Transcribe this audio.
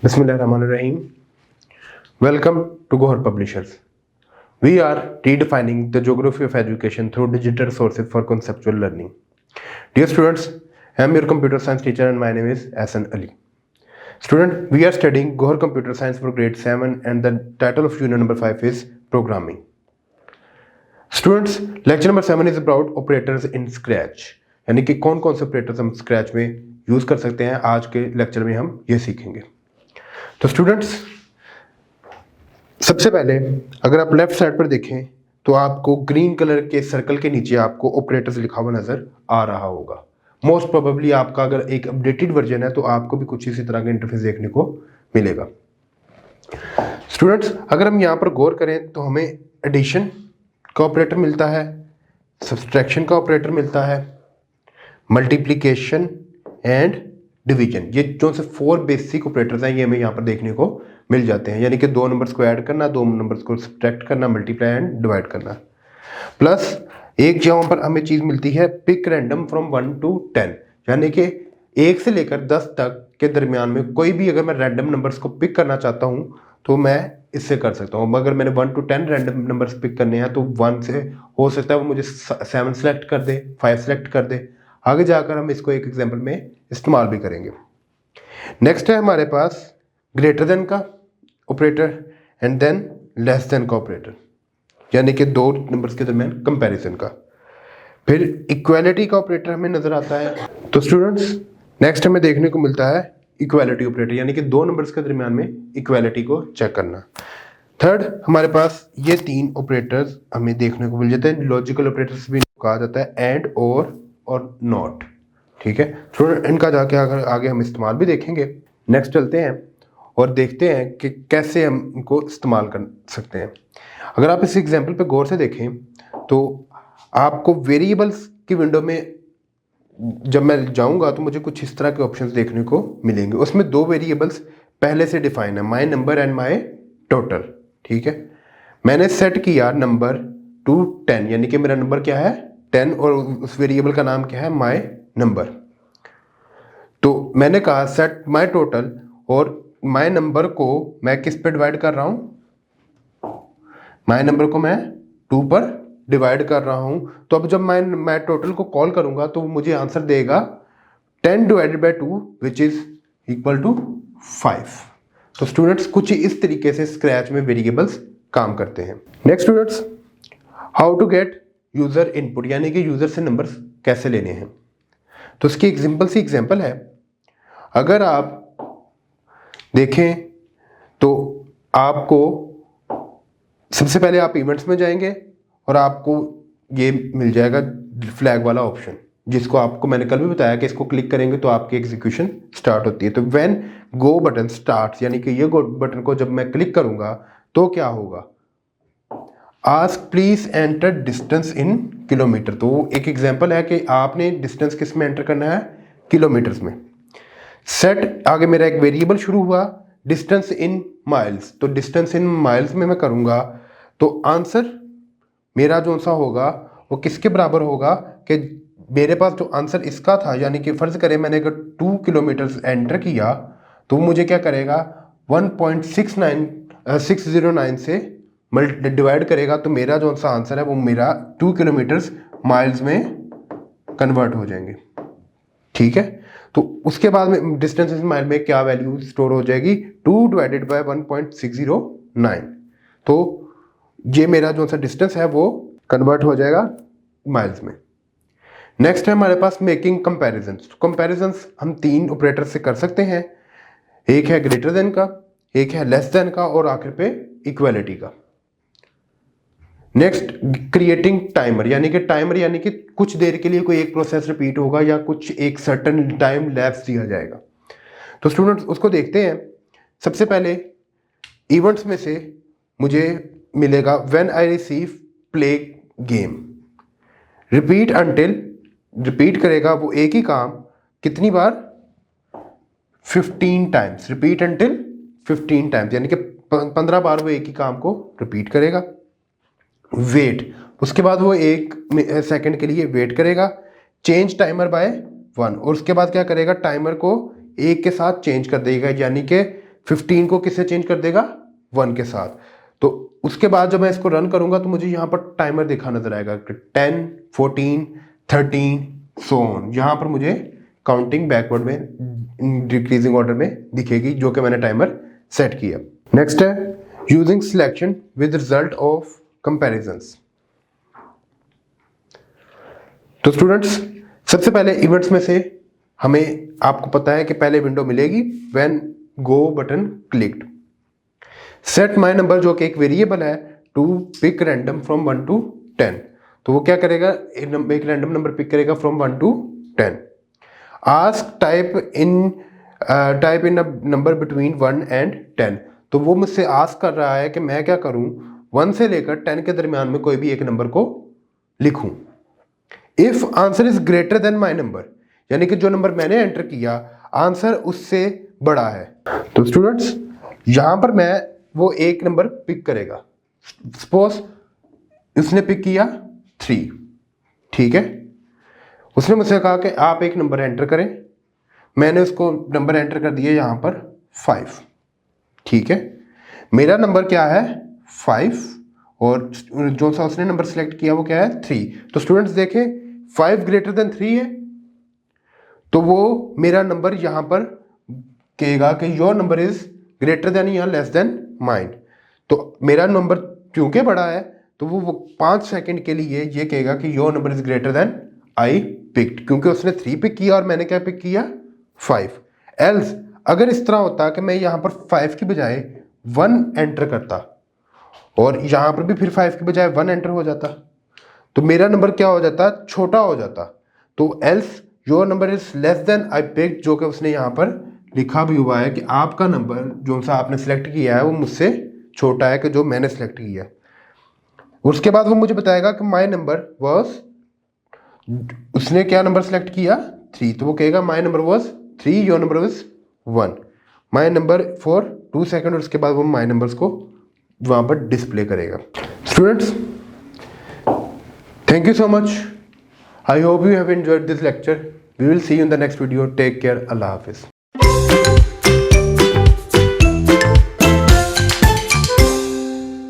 Bismillahirrahmanirrahim. Welcome to Gohar Publishers. We are redefining the geography of education through digital sources for conceptual learning. Dear students, I am your computer science teacher and my name is Ahsan Ali. Student, we are studying Gohar Computer Science for grade 7 and the title of unit number 5 is Programming. Students, lecture number 7 is about operators in Scratch. यानी कि कौन कौन से operators हम scratch में use कर सकते हैं, आज के लेक्चर में हम ये सीखेंगे। तो स्टूडेंट्स, सबसे पहले अगर आप लेफ्ट साइड पर देखें तो आपको ग्रीन कलर के सर्कल के नीचे आपको ऑपरेटर्स लिखा हुआ नज़र आ रहा होगा। मोस्ट प्रोबेबली आपका अगर एक अपडेटेड वर्जन है तो आपको भी कुछ इसी तरह का इंटरफेस देखने को मिलेगा। स्टूडेंट्स, अगर हम यहाँ पर गौर करें तो हमें एडिशन का ऑपरेटर मिलता है, सब्सट्रैक्शन का ऑपरेटर मिलता है, मल्टीप्लिकेशन एंड डिवीजन। ये जो से 4 बेसिक ऑपरेटर्स हैं ये हमें यहाँ पर देखने को मिल जाते हैं, यानी कि 2 नंबर्स को ऐड करना, 2 नंबर्स को सब्ट्रैक्ट करना, मल्टीप्लाई एंड डिवाइड करना। प्लस एक जहाँ पर हमें चीज़ मिलती है पिक रैंडम फ्रॉम 1 to 10, यानी कि 1 से लेकर 10 तक के दरमियान में कोई भी अगर मैं रैंडम नंबर्स को पिक करना चाहता हूँ तो मैं इससे कर सकता हूँ। अगर मैंने 1 to 10 रैंडम नंबर्स पिक करने हैं तो 1 से हो सकता है वो मुझे 7 सेलेक्ट कर दे, 5 सेलेक्ट कर दे। आगे जाकर हम इसको एक एग्जाम्पल में इस्तेमाल भी करेंगे। नेक्स्ट है हमारे पास ग्रेटर देन का operator and than less than का ऑपरेटर, यानी कि 2 नंबर्स के दरमियान कंपैरिजन का। फिर इक्वालिटी का ऑपरेटर हमें नजर आता है। तो स्टूडेंट्स, नेक्स्ट हमें देखने को मिलता है इक्वालिटी ऑपरेटर, यानी कि 2 नंबर्स के दरमियान में इक्वालिटी को चेक करना। थर्ड, हमारे पास ये 3 ऑपरेटर्स हमें देखने को मिल जाते हैं। लॉजिकल ऑपरेटर्स भी कहा जाता है, एंड और नॉट। ठीक है स्टूडेंट, इनका जाके अगर आगे हम इस्तेमाल भी देखेंगे। नेक्स्ट चलते हैं और देखते हैं कि कैसे हम इनको इस्तेमाल कर सकते हैं। अगर आप इस एग्जांपल पे गौर से देखें तो आपको वेरिएबल्स की विंडो में जब मैं जाऊंगा तो मुझे कुछ इस तरह के ऑप्शंस देखने को मिलेंगे। उसमें 2 वेरिएबल्स पहले से डिफाइन है, my number and my total. ठीक है, मैंने सेट किया नंबर टू 10, यानी कि मेरा नंबर क्या है 10 और उस वेरिएबल का नाम क्या है माई नंबर। तो मैंने कहा सेट माई टोटल और माई नंबर को मैं किस पे डिवाइड कर रहा हूं, माई नंबर को मैं 2 पर डिवाइड कर रहा हूं। तो अब जब मैं टोटल को कॉल करूंगा तो मुझे आंसर देगा 10 divided by 2 which is equal to 5। तो स्टूडेंट्स, कुछ इस तरीके से स्क्रैच में वेरिएबल्स काम करते हैं। Next students, how to get user input, यानी कि यूजर से नंबर्स कैसे लेने हैं। तो इसकी एक सिंपल सी एग्जांपल है। अगर आप देखें तो आपको सबसे पहले आप इवेंट्स में जाएंगे और आपको ये मिल जाएगा फ्लैग वाला ऑप्शन, जिसको आपको मैंने कल भी बताया कि इसको क्लिक करेंगे तो आपकी एग्जीक्यूशन स्टार्ट होती है। तो व्हेन गो बटन स्टार्ट्स, यानी कि ये गो बटन को जब मैं क्लिक करूंगा तो क्या होगा, ask please enter distance in kilometre. तो एक एग्जांपल है कि आपने डिस्टेंस किस में एंटर करना है, किलोमीटर्स में। सेट, आगे मेरा एक वेरिएबल शुरू हुआ डिस्टेंस इन माइल्स, तो डिस्टेंस इन माइल्स में मैं करूंगा तो आंसर मेरा जो सा होगा वो किसके बराबर होगा कि मेरे पास जो आंसर इसका था, यानी कि फर्ज करें मैंने अगर 2 किलोमीटर्स एंटर किया तो मुझे क्या करेगा 1.609 से डिवाइड करेगा, तो मेरा जो सा आंसर है वो मेरा 2 किलोमीटर्स माइल्स में कन्वर्ट हो जाएंगे। ठीक है, तो उसके बाद में डिस्टेंस इन माइल में क्या वैल्यू स्टोर हो जाएगी 2 डिवाइडेड बाय 1.609। तो ये मेरा जो सा डिस्टेंस है वो कन्वर्ट हो जाएगा माइल्स में। नेक्स्ट है हमारे पास मेकिंग कंपैरिजंस। कंपैरिजंस हम 3 ऑपरेटर से कर सकते हैं, एक है ग्रेटर देन का, एक है लेस देन का और आखिर पे इक्वालिटी का। नेक्स्ट, क्रिएटिंग टाइमर, यानी कि कुछ देर के लिए कोई एक प्रोसेस रिपीट होगा या कुछ एक सर्टेन टाइम लैप्स दिया जाएगा। तो स्टूडेंट्स, उसको देखते हैं। सबसे पहले इवेंट्स में से मुझे मिलेगा when I receive play game, repeat until, repeat करेगा वो एक ही काम कितनी बार 15 टाइम्स, रिपीट अंटिल 15 टाइम्स, यानी कि 15 बार वो एक ही काम को रिपीट करेगा। वेट, उसके बाद वो 1 सेकंड के लिए वेट करेगा। चेंज टाइमर बाय 1, और उसके बाद क्या करेगा टाइमर को 1 के साथ चेंज कर देगा, यानी कि 15 को किससे चेंज कर देगा, 1 के साथ। तो उसके बाद जब मैं इसको रन करूंगा तो मुझे यहाँ पर टाइमर दिखा नजर आएगा, 10, 14, 13 सो ऑन। यहाँ पर मुझे काउंटिंग बैकवर्ड में डिक्रीजिंग ऑर्डर में दिखेगी, जो कि मैंने टाइमर सेट किया। नेक्स्ट है using selection with result of comparisons. तो स्टूडेंट्स, सबसे पहले इवेंट्स में से हमें, आपको पता है कि पहले विंडो मिलेगी when go button clicked. Set my number जो कि एक वेरिएबल है, to pick random from 1 to 10। तो वो क्या करेगा, एक रैंडम नंबर पिक करेगा फ्रॉम 1 to 10। Ask type in a number between 1 and 10। तो वो मुझसे आस्क कर रहा है कि मैं क्या करूं, 1 से लेकर 10 के दरमियान में कोई भी एक नंबर को लिखूं। If answer is greater then my number, यानी कि जो नंबर मैंने एंटर किया आंसर उससे बड़ा है। तो स्टूडेंट्स, यहां पर मैं वो एक नंबर पिक करेगा। सपोज उसने पिक किया 3, ठीक है। उसने मुझसे कहा कि आप एक नंबर एंटर करें। मैंने उसको नंबर एंटर कर दिया यहां पर 5, ठीक है। मेरा नंबर क्या है 5, और जो सा उसने नंबर सेलेक्ट किया वो क्या है 3। तो स्टूडेंट्स देखें, 5 ग्रेटर देन 3 है, तो वो मेरा नंबर यहां पर कहेगा कि your number is greater then या लेस देन माइन। तो मेरा नंबर क्योंकि बड़ा है तो वो 5 सेकंड के लिए ये कहेगा कि your number is greater than I picked, क्योंकि उसने 3 पिक किया और मैंने क्या पिक किया 5। एल्स अगर इस तरह होता कि मैं यहां पर 5 की बजाय 1 एंटर करता और यहां पर भी फिर 5 की बजाय 1 एंटर हो जाता, तो मेरा नंबर क्या हो जाता, छोटा हो जाता। तो else your number is less than I picked, जो कि उसने यहाँ पर लिखा भी हुआ है कि आपका नंबर जो सा आपने सेलेक्ट किया है वो मुझसे छोटा है कि जो मैंने सेलेक्ट किया है। उसके बाद वो मुझे बताएगा कि माई नंबर वॉज, उसने क्या नंबर सेलेक्ट किया 3, तो वो कहेगा my number was 3, your number was 1, my number for 2 second, और उसके बाद वो माई नंबर्स को वहाँ पर डिस्प्ले करेगा। Students, thank you so much. I hope you have enjoyed this lecture. We will see you in the next video. Take care. Allah Hafiz.